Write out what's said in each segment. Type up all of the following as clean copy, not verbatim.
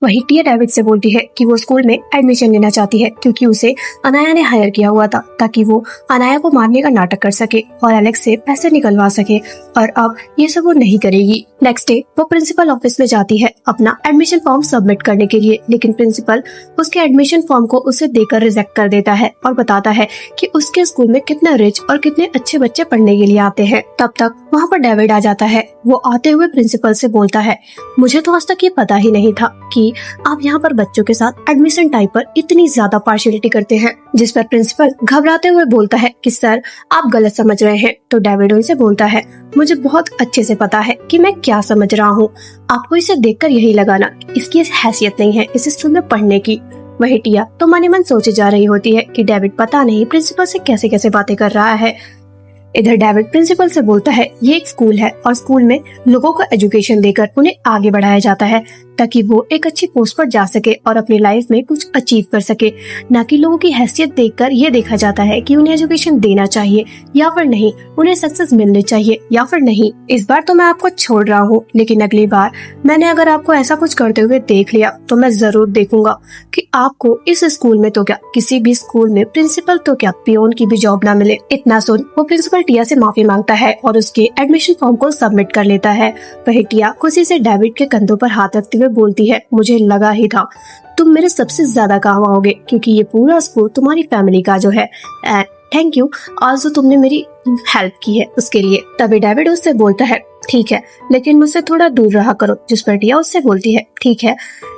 वही टिया डेविड से बोलती है कि वो स्कूल में एडमिशन लेना चाहती है क्योंकि उसे अनाया ने हायर किया हुआ था ताकि वो अनाया को मारने का नाटक कर सके और एलेक्स से पैसे निकलवा सके, और अब ये सब वो नहीं करेगी। नेक्स्ट डे वो प्रिंसिपल ऑफिस में जाती है अपना एडमिशन फॉर्म सबमिट करने के लिए, लेकिन प्रिंसिपल उसके एडमिशन फॉर्म को उसे देकर रिजेक्ट कर देता है और बताता है कि उसके स्कूल में कितने रिच और कितने अच्छे बच्चे पढ़ने के लिए आते हैं। तब तक वहाँ पर डेविड आ जाता है। वो आते हुए प्रिंसिपल से बोलता है, मुझे तो आज तक ये पता ही नहीं था कि आप यहाँ पर बच्चों के साथ एडमिशन टाइम पर इतनी ज्यादा पार्शियलिटी करते हैं। जिस पर प्रिंसिपल घबराते हुए बोलता है कि सर आप गलत समझ रहे हैं। तो डेविड उनसे बोलता है, मुझे बहुत अच्छे से पता है कि मैं क्या समझ रहा हूँ, आपको इसे देखकर यही लगाना इसकी हैसियत नहीं है इस स्कूल में पढ़ने की। वही टिया तो मन ही मन सोचे जा रही होती है कि डेविड पता नहीं प्रिंसिपल से कैसे कैसे बातें कर रहा है। इधर डेविड प्रिंसिपल से बोलता है, ये एक स्कूल है और स्कूल में लोगों को एजुकेशन देकर उन्हें आगे बढ़ाया जाता है ताकि वो एक अच्छी पोस्ट पर जा सके और अपनी लाइफ में कुछ अचीव कर सके, ना कि लोगों की हैसियत देखकर ये देखा जाता है कि उन्हें एजुकेशन देना चाहिए या फिर नहीं, उन्हें सक्सेस मिलनी चाहिए या फिर नहीं। इस बार तो मैं आपको छोड़ रहा हूँ, लेकिन अगली बार मैंने अगर आपको ऐसा कुछ करते हुए देख लिया तो मैं जरूर देखूंगा कि आपको इस स्कूल में तो क्या किसी भी स्कूल में प्रिंसिपल तो क्या पियोन की भी जॉब ना मिले। इतना सुन वो प्रिंसिपल टिया से माफी मांगता है और उसके एडमिशन फॉर्म को सबमिट कर लेता है। वही टिया खुशी से डेविड के कंधों पर हाथ रखते हुए बोलती है, मुझे लगा ही था तुम मेरे सबसे ज्यादा काम आओगे क्योंकि ये पूरा स्कूल तुम्हारी फैमिली का जो है। थैंक यू आज जो तुमने मेरी हेल्प की है उसके लिए। तभी डेविड उससे बोलता है, ठीक है लेकिन मुझसे थोड़ा दूर रहा करो। जिस पर टिया उससे बोलती है, ठीक है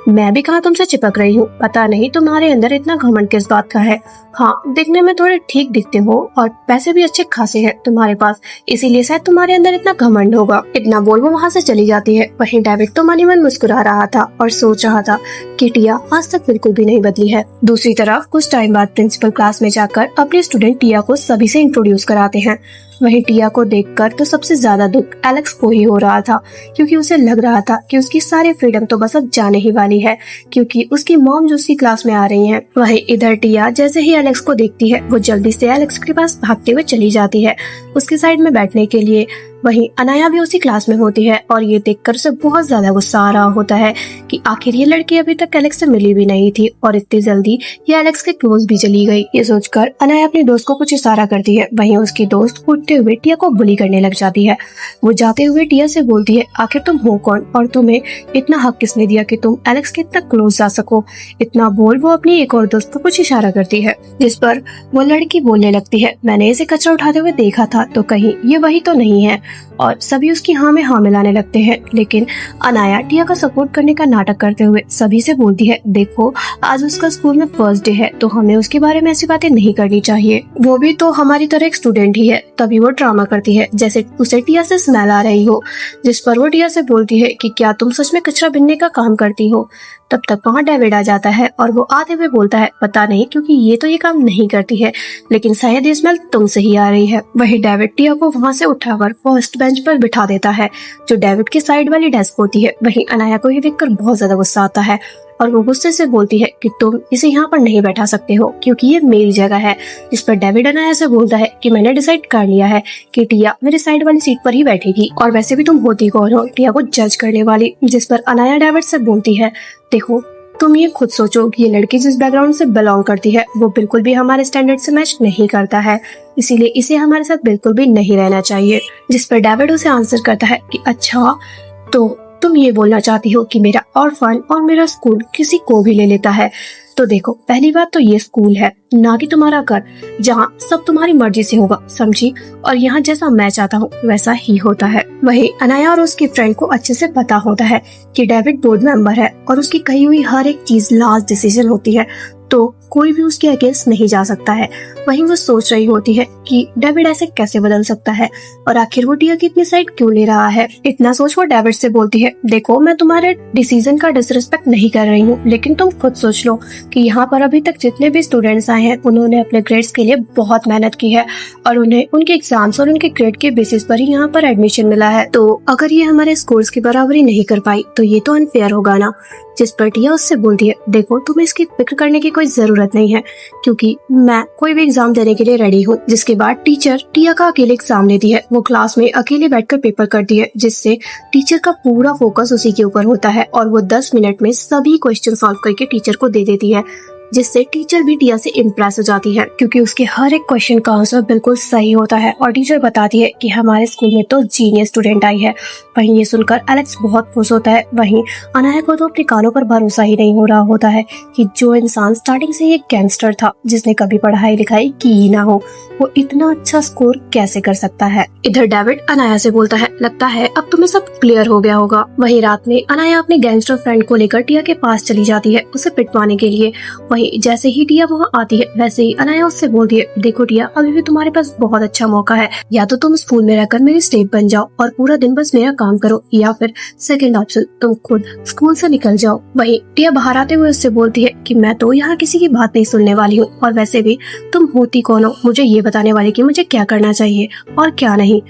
मैं भी कहाँ तुमसे चिपक रही हूँ, पता नहीं तुम्हारे अंदर इतना घमंड किस बात का है। हाँ दिखने में थोड़े ठीक दिखते हो और पैसे भी अच्छे खासे हैं तुम्हारे पास, इसीलिए शायद तुम्हारे अंदर इतना घमंड होगा। इतना बोल वो वहाँ से चली जाती है। वहीं डेविड तो मन ही मन मुस्कुरा रहा था और सोच रहा था कि टिया आज तक बिल्कुल भी नहीं बदली है। दूसरी तरफ कुछ टाइम बाद प्रिंसिपल क्लास में जाकर अपने स्टूडेंट टिया को सभी से इंट्रोड्यूस कराते हैं। वहीं टिया को देखकर तो सबसे ज्यादा दुख एलेक्स को ही हो रहा था क्योंकि उसे लग रहा था कि उसकी सारी फ्रीडम तो बस अब जाने ही वाली है क्योंकि उसकी मॉम जो उसकी क्लास में आ रही हैं। वहीं इधर टिया जैसे ही एलेक्स को देखती है वो जल्दी से एलेक्स के पास भागते हुए चली जाती है उसके साइड में बैठने के लिए। वहीं अनाया भी उसी क्लास में होती है और ये देखकर उसे बहुत ज्यादा गुस्सा आ रहा होता है कि आखिर ये लड़की अभी तक एलेक्स से मिली भी नहीं थी और इतनी जल्दी ये एलेक्स के क्लोज भी चली गई। ये सोचकर अनाया अपनी दोस्त को कुछ इशारा करती है। वहीं उसकी दोस्त उठते हुए टिया को बुली करने लग जाती है। वो जाते हुए टिया से बोलती है, आखिर तुम हो कौन और तुम्हें इतना हक किसने दिया कि तुम एलेक्स के इतना क्लोज जा सको। इतना बोल वो अपनी एक और दोस्त को कुछ इशारा करती है जिस पर वो लड़की बोलने लगती है, मैंने इसे कचरा उठाते हुए देखा था तो कहीं ये वही तो नहीं है। और सभी उसकी हाँ में हाँ मिलाने लगते हैं, लेकिन अनाया टिया का सपोर्ट करने का नाटक करते हुए सभी से बोलती है, देखो आज उसका स्कूल में फर्स्ट डे है तो हमें उसके बारे में ऐसी बातें नहीं करनी चाहिए, वो भी तो हमारी तरह एक स्टूडेंट ही है। तभी वो ड्रामा करती है जैसे उसे टिया से स्मेल आ रही हो, जिस पर वो टिया से बोलती है कि क्या तुम सच में कचरा बिनने का काम करती हो। तब तक वहाँ डेविड आ जाता है और वो आते हुए बोलता है, पता नहीं क्योंकि ये तो ये काम नहीं करती है लेकिन शायद ये स्मेल तुमसे ही आ रही है। वही डेविड टिया को वहाँ से उठाकर फर्स्ट बेंच पर बिठा देता है जो डेविड के साइड वाली डेस्क होती है। वहीं अनाया को ये देखकर बहुत ज्यादा गुस्सा आता है और वो गुस्से से बोलती है कि तुम इसे यहाँ पर नहीं बैठा सकते हो क्योंकि ये मेरी जगह है। जिस पर डेविड अनाया से बोलता है कि मैंने डिसाइड कर लिया है कि टिया मेरे साइड वाली सीट पर ही बैठेगी और वैसे भी तुम होती कौन हो टिया को जज करने वाली। जिस पर अनाया डेविड से बोलती है, देखो तुम ये खुद सोचो कि ये लड़की जिस बैकग्राउंड से बिलोंग करती है वो बिल्कुल भी हमारे स्टैंडर्ड से मैच नहीं करता है, इसीलिए इसे हमारे साथ बिल्कुल भी नहीं रहना चाहिए। जिस पर डेविड उसे आंसर करता है कि अच्छा तो तुम ये बोलना चाहती हो कि मेरा ऑर्फन और मेरा स्कूल किसी को भी ले लेता है। तो देखो पहली बात तो ये स्कूल है ना कि तुम्हारा घर जहाँ सब तुम्हारी मर्जी से होगा, समझी, और यहाँ जैसा मैं चाहता हूँ वैसा ही होता है। वही अनाया और उसकी फ्रेंड को अच्छे से पता होता है कि डेविड बोर्ड मेंबर है और उसकी कही हुई हर एक चीज लास्ट डिसीजन होती है तो कोई भी उसके अगेंस्ट नहीं जा सकता है। वहीं वो सोच रही होती है कि डेविड ऐसे कैसे बदल सकता है और आखिर वो टिया की इतनी साइड क्यों ले रहा है। इतना सोच वो डेविड से बोलती है, देखो मैं तुम्हारे डिसीजन का डिसरिस्पेक्ट नहीं कर रही हूँ लेकिन तुम खुद सोच लो कि यहाँ पर अभी तक जितने भी स्टूडेंट्स आए हैं उन्होंने अपने ग्रेड्स के लिए बहुत मेहनत की है और उन्हें उनके एग्जाम्स और उनके ग्रेड के बेसिस पर ही यहाँ पर एडमिशन मिला है, तो अगर ये हमारे स्कोर्स की बराबरी नहीं कर पाई तो ये तो अनफेयर होगा ना। जिस पर टिया उससे बोलती है, देखो तुम्हें इसकी फिक्र करने की कोई कोई जरूरत नहीं है क्योंकि मैं कोई भी एग्जाम देने के लिए रेडी हूँ। जिसके बाद टीचर टिया का अकेले एग्जाम लेती है। वो क्लास में अकेले बैठकर पेपर करती है जिससे टीचर का पूरा फोकस उसी के ऊपर होता है और वो 10 मिनट में सभी क्वेश्चन सॉल्व करके टीचर को दे देती है, जिससे टीचर भी टिया से इम्प्रेस हो जाती है क्योंकि उसके हर एक क्वेश्चन का आंसर बिल्कुल सही होता है। और टीचर बताती है कि हमारे स्कूल में तो जीनियस स्टूडेंट आई है। वहीं ये सुनकर एलेक्स बहुत खुश होता है। वहीं अनाया को तो अपने कानों पर भरोसा ही नहीं हो रहा होता है कि जो इंसान स्टार्टिंग से एक गैंगस्टर था जिसने कभी पढ़ाई लिखाई की ही ना हो, वो इतना अच्छा स्कोर कैसे कर सकता है। इधर डेविड अनाया से बोलता है, लगता है अब तुम्हें सब क्लियर हो गया होगा। वहीं रात में अनाया अपने गैंगस्टर फ्रेंड को लेकर टिया के पास चली जाती है उसे पिटवाने के लिए। जैसे ही टिया वहाँ आती है वैसे ही अनाया उससे बोलती है, देखो टिया, अभी भी तुम्हारे पास बहुत अच्छा मौका है। या तो तुम स्कूल में रहकर मेरी स्टेप बन जाओ और पूरा दिन बस मेरा काम करो, या फिर सेकंड ऑप्शन तुम खुद स्कूल से निकल जाओ। वहीं टिया बाहर आते हुए उससे बोलती है कि मैं तो यहाँ किसी की बात नहीं सुनने वाली हूँ, और वैसे भी तुम होती कौन हो मुझे ये बताने वाली कि मुझे क्या करना चाहिए और क्या नहीं।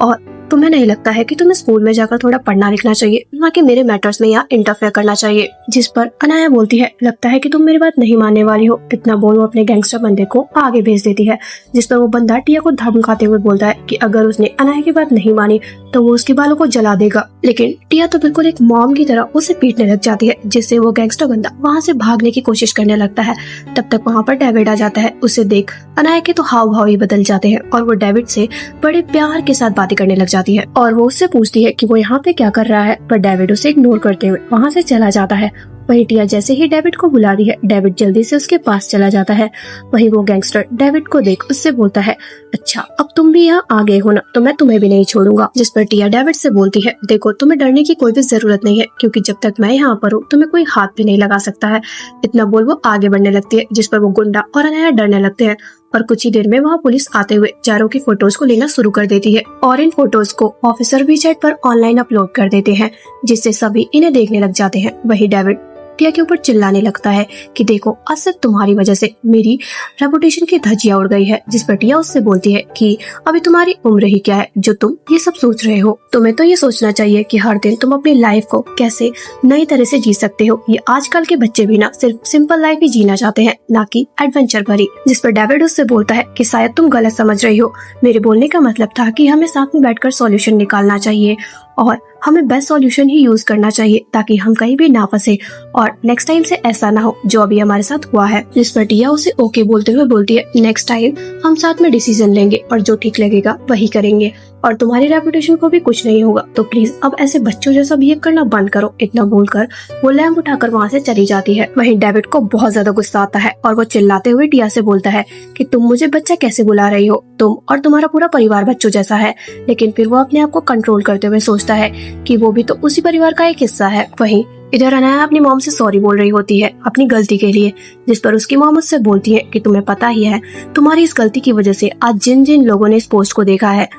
और तुम्हें नहीं लगता है कि तुम्हें स्कूल में जाकर थोड़ा पढ़ना लिखना चाहिए, ना कि मेरे मैटर्स में यहाँ इंटरफेयर करना चाहिए। जिस पर अनाया बोलती है, लगता है कि तुम मेरी बात नहीं मानने वाली हो। इतना बोल वो अपने गैंगस्टर बंदे को आगे भेज देती है, जिस पर वो बंदा टिया को धमकाते हुए बोलता है कि अगर उसने अनाया की बात नहीं मानी तो वो उसके बालों को जला देगा। लेकिन टिया तो बिल्कुल एक मॉम की तरह उसे पीटने लग जाती है, जिससे वो गैंगस्टर बंदा वहाँ से भागने की कोशिश करने लगता है। तब तक वहाँ पर डेविड आ जाता है। उसे देख अनाया के तो हाव भाव ही बदल जाते हैं और वो डेविड से बड़े प्यार के साथ बातें करने लग जाती है और वो उससे पूछती है कि वो यहाँ पे क्या कर रहा है, पर डेविड उसे इग्नोर करते हुए वहाँ से चला जाता है। वहीं टिया जैसे ही डेविड को बुलाती है, डेविड जल्दी से उसके पास चला जाता है। वहीं वो गैंगस्टर डेविड को देख उससे बोलता है, अच्छा अब तुम भी यहाँ आ गए हो ना, तो मैं तुम्हें भी नहीं छोड़ूंगा। जिस पर टिया डेविड से बोलती है, देखो तुम्हें डरने की कोई भी जरूरत नहीं है, क्योंकि जब तक मैं यहाँ पर हूँ तुम्हें कोई हाथ भी नहीं लगा सकता है। इतना बोल वो आगे बढ़ने लगती है, जिस पर वो गुंडा और अनाया डरने लगते हैं और कुछ ही देर में वहाँ पुलिस आते हुए चारों की फोटोज को लेना शुरू कर देती है और इन फोटोज को ऑफिसर वीचैट पर ऑनलाइन अपलोड कर देते हैं, जिससे सभी इन्हें देखने लग जाते हैं। वही डेविड टिया के ऊपर चिल्लाने लगता है कि देखो आज सिर्फ तुम्हारी वजह से मेरी रेपुटेशन की धज्जियां उड़ गई है। जिस पर टिया उससे बोलती है कि अभी तुम्हारी उम्र ही क्या है जो तुम ये सब सोच रहे हो। तुम्हें तो ये सोचना चाहिए कि हर दिन तुम अपनी लाइफ को कैसे नई तरह से जी सकते हो। ये आजकल के बच्चे भी ना सिर्फ सिंपल लाइफ ही जीना चाहते हैं, ना कि एडवेंचर भरी। जिस पर डेविड उससे बोलता है कि शायद तुम गलत समझ रही हो, मेरे बोलने का मतलब था कि हमें साथ में बैठकर सॉल्यूशन निकालना चाहिए और हमें बेस्ट सॉल्यूशन ही यूज करना चाहिए ताकि हम कहीं भी ना फंसे और नेक्स्ट टाइम से ऐसा ना हो जो अभी हमारे साथ हुआ है। जिस पर टिया उसे ओके बोलते हुए बोलती है, नेक्स्ट टाइम हम साथ में डिसीजन लेंगे और जो ठीक लगेगा वही करेंगे और तुम्हारी रेपुटेशन को भी कुछ नहीं होगा, तो प्लीज अब ऐसे बच्चों जैसा बिहेव करना बंद करो। इतना बोलकर वो लैंप उठाकर वहाँ से चली जाती है। वहीं डेविड को बहुत ज्यादा गुस्सा आता है और वो चिल्लाते हुए टिया से बोलता है कि तुम मुझे बच्चा कैसे बुला रही हो, तुम और तुम्हारा पूरा परिवार बच्चों जैसा है। लेकिन फिर वो अपने आप को कंट्रोल करते हुए सोचता है कि वो भी तो उसी परिवार का एक हिस्सा है। वहीं इधर अनाया अपनी मॉम से सॉरी बोल रही होती है अपनी गलती के लिए, जिस पर उसकी मॉम उससे बोलती है कि तुम्हें पता ही है तुम्हारी इस गलती की वजह से आज जिन जिन लोगों ने इस पोस्ट को देखा है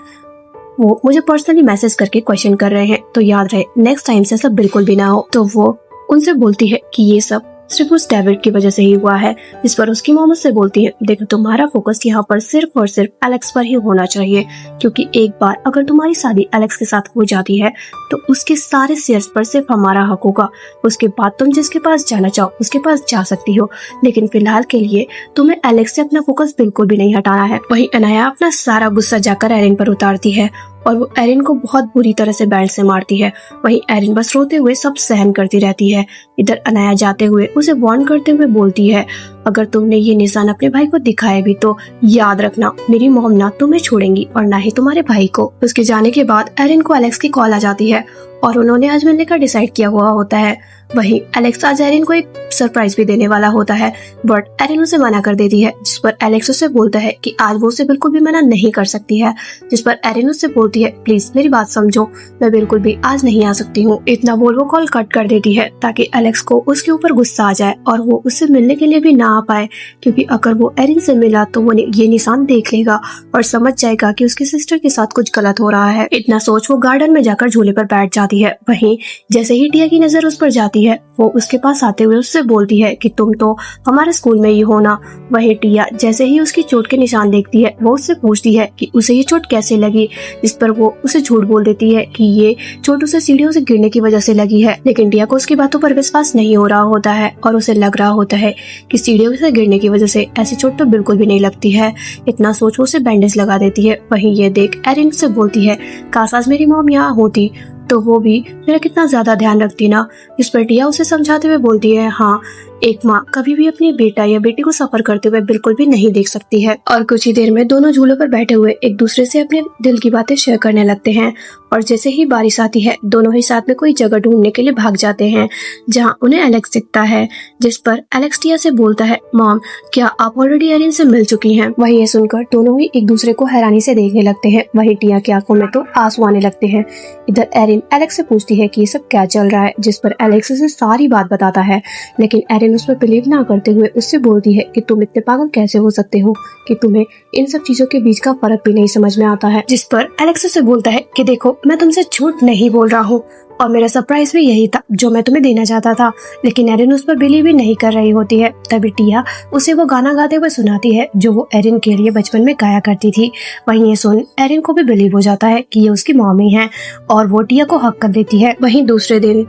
वो मुझे पर्सनली मैसेज करके क्वेश्चन कर रहे हैं, तो याद रहे नेक्स्ट टाइम से सब बिल्कुल भी ना हो। तो वो उनसे बोलती है कि ये सब सिर्फ उस डेविड की वजह से ही हुआ है। जिस पर उसकी मॉम उससे बोलती है, देखो तुम्हारा फोकस यहाँ पर सिर्फ और सिर्फ एलेक्स पर ही होना चाहिए, क्योंकि एक बार अगर तुम्हारी शादी एलेक्स के साथ हो जाती है तो उसके सारे शेयर्स पर सिर्फ हमारा हक होगा। उसके बाद तुम जिसके पास जाना चाहो उसके पास जा सकती हो, लेकिन फिलहाल के लिए तुम्हें एलेक्स से अपना फोकस बिल्कुल भी नहीं हटाना है। वहीं अनाया अपना सारा गुस्सा जाकर एरिन पर उतारती है और वो एरिन को बहुत बुरी तरह से बेल्ट से मारती है। वहीं एरिन बस रोते हुए सब सहन करती रहती है। इधर अनाया जाते हुए उसे वार्न करते हुए बोलती है, अगर तुमने ये निशान अपने भाई को दिखाए भी तो याद रखना मेरी मॉम ना तुम्हें छोड़ेंगी और ना ही तुम्हारे भाई को। उसके जाने के बाद एरिन को एलेक्स की कॉल आ जाती है और उन्होंने आज मिलने का डिसाइड किया हुआ होता है। वहीं एलेक्स आज एरिन को एक सरप्राइज भी देने वाला होता है, बट एरिन उसे मना कर देती है। जिस पर एलेक्स उसे बोलता है कि आज वो उसे बिल्कुल भी मना नहीं कर सकती है। जिस पर एरिन उससे बोलती है, प्लीज मेरी बात समझो, मैं बिल्कुल भी आज नहीं आ सकती हूँ। इतना बोल वो कॉल कट कर देती है ताकि एलेक्स को उसके ऊपर गुस्सा आ जाए और वो उससे मिलने के लिए भी ना आ पाए, क्योंकि अगर वो एरिन से मिला तो वो ये निशान देख लेगा और समझ जाएगा कि उसकी सिस्टर के साथ कुछ गलत हो रहा है। इतना सोच वो गार्डन में जाकर झूले पर बैठ जाती है। वहीं जैसे ही टिया की नजर उस पर जाती होती है वो उसके पास आते हुए उससे बोलती है कि तुम तो हमारे स्कूल में ही हो ना। वही टिया जैसे ही उसकी चोट के निशान देखती है वो उससे पूछती है कि उसे ये चोट कैसे लगी, जिस पर वो उसे झूठ बोल देती है कि ये चोट उसे सीढ़ियों से गिरने की वजह से लगी है। लेकिन टिया को उसकी बातों पर विश्वास नहीं हो रहा होता है और उसे लग रहा होता है कि सीढ़ियों से गिरने की वजह से ऐसी चोट तो बिल्कुल भी नहीं लगती है। इतना सोच वो उसे बैंडेज लगा देती है। वहीं ये देख एरिन से बोलती है काश आज मेरी मॉम यहाँ होती तो वो भी मेरा कितना ज्यादा ध्यान रखती ना। इस पर टिया उसे समझाते हुए बोलती है हाँ, एक माँ कभी भी अपने बेटा या बेटी को सफर करते हुए बिल्कुल भी नहीं देख सकती है। और कुछ ही देर में दोनों झूलों पर बैठे हुए एक दूसरे से अपने दिल की बातें शेयर करने लगते हैं और जैसे ही बारिश आती है दोनों ही साथ में कोई जगह ढूंढने के लिए भाग जाते हैं जहाँ उन्हें एलेक्स दिखता है, जिस पर एलेक्स टिया से बोलता है मॉम क्या आप ऑलरेडी एरिन से मिल चुकी हैं? वही ये सुनकर दोनों ही एक दूसरे को हैरानी से देखने लगते हैं। वही टिया की आंखों में तो आंसू आने लगते हैं। इधर एरिन एलेक्स से पूछती है कि ये सब क्या चल रहा है, जिस पर एलेक्स उसे सारी बात बताता है। लेकिन एरिन उस पर बिलीव ना करते हुए उससे बोलती है कि तुम इतने पागल कैसे हो सकते हो कि तुम्हें इन सब चीजों के बीच का फर्क भी नहीं समझ में आता है। जिस पर एलेक्स उसे बोलता है कि देखो मैं तुमसे झूठ नहीं बोल रहा हूँ और मेरा सरप्राइज भी यही था जो मैं तुम्हें देना चाहता था। लेकिन एरिन उस पर बिलीव भी नहीं कर रही होती है। तभी टिया उसे वो गाना गाते हुए सुनाती है जो वो एरिन के लिए बचपन में गाया करती थी। वहीं ये सुन एरिन को भी बिलीव हो जाता है कि ये उसकी मॉमी है और वो टिया को हक कर देती है। वहीं दूसरे दिन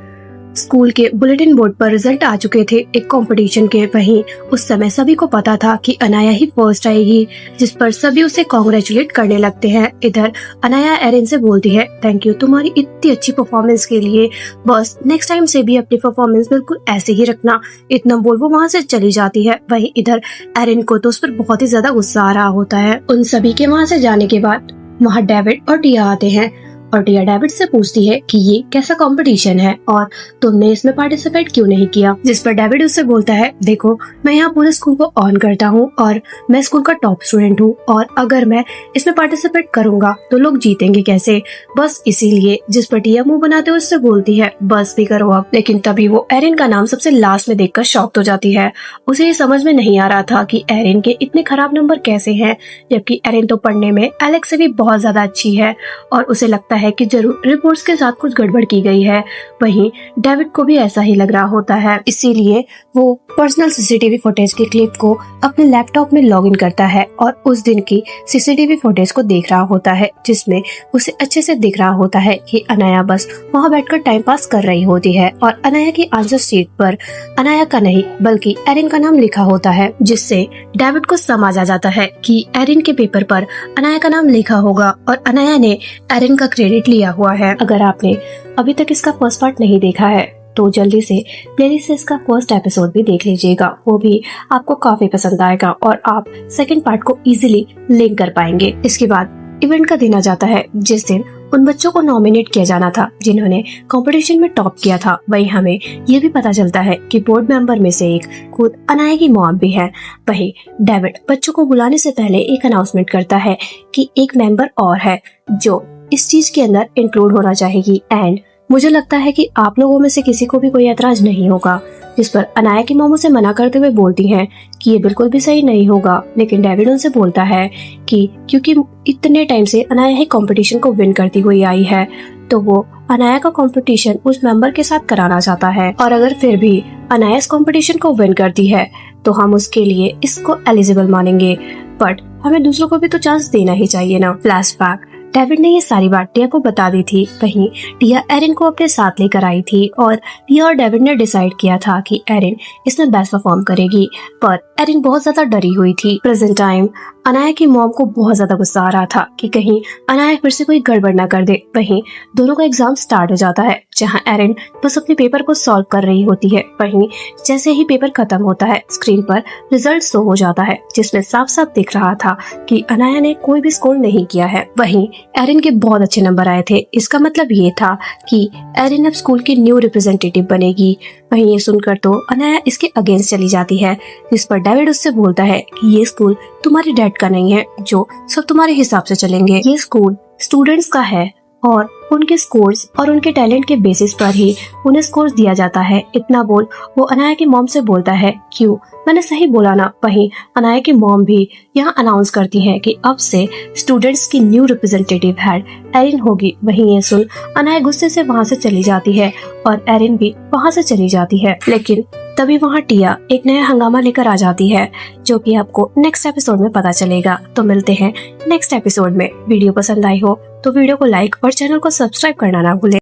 स्कूल के बुलेटिन बोर्ड पर रिजल्ट आ चुके थे एक कंपटीशन के। वहीं उस समय सभी को पता था कि अनाया ही फर्स्ट आएगी, जिस पर सभी उसे कॉन्ग्रेचुलेट करने लगते हैं। इधर अनाया एरिन से बोलती है थैंक यू तुम्हारी इतनी अच्छी परफॉर्मेंस के लिए, बस नेक्स्ट टाइम से भी अपनी परफॉर्मेंस बिल्कुल ऐसे ही रखना। इतना बोल वो वहाँ से चली जाती है। वहीं इधर एरिन को तो उस पर बहुत ही ज्यादा गुस्सा आ रहा होता है। उन सभी के वहाँ से जाने के बाद वहाँ डेविड और टिया आते हैं और टिया डेविड से पूछती है कि ये कैसा कंपटीशन है और तुमने इसमें पार्टिसिपेट क्यों नहीं किया। जिस पर डेविड उससे बोलता है देखो मैं यहाँ पूरे स्कूल को ऑन करता हूँ और मैं स्कूल का टॉप स्टूडेंट हूँ और अगर मैं इसमें पार्टिसिपेट करूंगा तो लोग जीतेंगे कैसे, बस इसीलिए। जिस पर टिया मुंह बनाते हुए उससे बोलती है बस भी करो अब। लेकिन तभी वो एरिन का नाम सबसे लास्ट में देखकर शॉक्ड हो जाती है। उसे ये समझ में नहीं आ रहा था कि एरिन के इतने खराब नंबर कैसे हैं, जबकि एरिन तो पढ़ने में एलेक्स से भी बहुत ज्यादा अच्छी है और उसे लगता है कि जरूर रिपोर्ट्स के साथ कुछ गड़बड़ की गई है। वहीं डेविड को भी ऐसा ही लग रहा होता है, इसीलिए वो पर्सनल सीसीटीवी फुटेज के क्लिप को अपने लैपटॉप में लॉगिन करता है और उस दिन की सीसीटीवी फुटेज को देख रहा होता है, जिसमें उसे अच्छे से दिख रहा होता है कि अनाया बस वहाँ बैठकर टाइम पास कर रही होती है और अनाया की आंसर शीट पर अनाया का नहीं बल्कि एरिन का नाम लिखा होता है, जिससे डेविड को समझ आ जाता है कि एरिन के पेपर पर अनाया का नाम लिखा होगा और अनाया ने एरिन का क्रेडिट लिया हुआ है। अगर आपने अभी तक इसका फर्स्ट पार्ट नहीं देखा है तो जल्दी से प्लेलिस्ट से इसका फर्स्ट एपिसोड भी देख लीजिएगा, वो भी आपको काफी पसंद आएगा और आप सेकंड पार्ट को इजीली लिंक कर पाएंगे। इसके बाद इवेंट का दिन आ जाता है जिस दिन उन बच्चों को नॉमिनेट किया जाना था जिन्होंने कंपटीशन में टॉप किया था। वहीं हमें ये भी पता चलता है कि बोर्ड मेंबर में से एक खुद अनाया की मॉम भी है। वहीं डेविड बच्चों को बुलाने से पहले एक अनाउंसमेंट करता है कि एक मेंबर और है जो इस चीज के अंदर इंक्लूड होना चाहिए एंड मुझे लगता है कि आप लोगों में से किसी को भी कोई ऐतराज नहीं होगा। जिस पर अनाया की मॉम उसे मना करते हुए बोलती हैं कि ये बिल्कुल भी सही नहीं होगा। लेकिन डेविड उनसे बोलता है कि क्योंकि इतने टाइम से अनाया ही कंपटीशन को विन करती हुई आई है तो वो अनाया का कंपटीशन उस मेंबर के साथ कराना चाहता है और अगर फिर भी अनाया इस कंपटीशन को विन करती है तो हम उसके लिए इसको एलिजिबल मानेंगे, बट हमें दूसरों को भी तो चांस देना ही चाहिए ना। फ्लैशबैक डेविड ने ये सारी बात टिया को बता दी थी। वहीं टिया एरिन को अपने साथ लेकर आई थी और टिया और डेविड ने डिसाइड किया था कि एरिन इसमें बेस्ट परफॉर्म करेगी, पर एरिन बहुत ज्यादा डरी हुई थी। प्रेजेंट टाइम अनाया की मॉम को बहुत ज्यादा गुस्सा आ रहा था कि कहीं अनाया फिर से कोई गड़बड़ ना कर दे। वहीं दोनों का एग्जाम स्टार्ट हो जाता है जहां एरिन बस अपने पेपर को सॉल्व कर रही होती है। वहीं जैसे ही पेपर खत्म होता है स्क्रीन पर रिजल्ट शो हो जाता है जिसमें साफ साफ दिख रहा था कि अनाया ने कोई भी स्कोर नहीं किया है। वहीं एरिन के बहुत अच्छे नंबर आए थे, इसका मतलब ये था कि एरिन अब स्कूल की न्यू रिप्रेजेंटेटिव बनेगी। वहीं ये सुनकर तो अनाया इसके अगेंस्ट चली जाती है, जिस पर डेविड उससे बोलता है कि ये स्कूल तुम्हारे डैड का नहीं है जो सब तुम्हारे हिसाब से चलेंगे, ये स्कूल स्टूडेंट्स का है और उनके स्कोर्स और उनके टैलेंट के बेसिस पर ही उन्हें स्कोर्स दिया जाता है। इतना बोल वो अनाया की मॉम से बोलता है, क्यों, मैंने सही बोला ना। वहीं अनाया की मॉम भी यहाँ अनाउंस करती है कि अब से स्टूडेंट्स की न्यू रिप्रेजेंटेटिव हेड एरिन होगी। वहीं ये सुन अनाया गुस्से से वहाँ से चली जाती है और एरिन भी वहाँ से चली जाती है। लेकिन तभी वहाँ टिया एक नया हंगामा लेकर आ जाती है, जो कि आपको नेक्स्ट एपिसोड में पता चलेगा। तो मिलते हैं नेक्स्ट एपिसोड में। वीडियो पसंद आई हो तो वीडियो को लाइक और चैनल को सब्सक्राइब करना ना भूलें।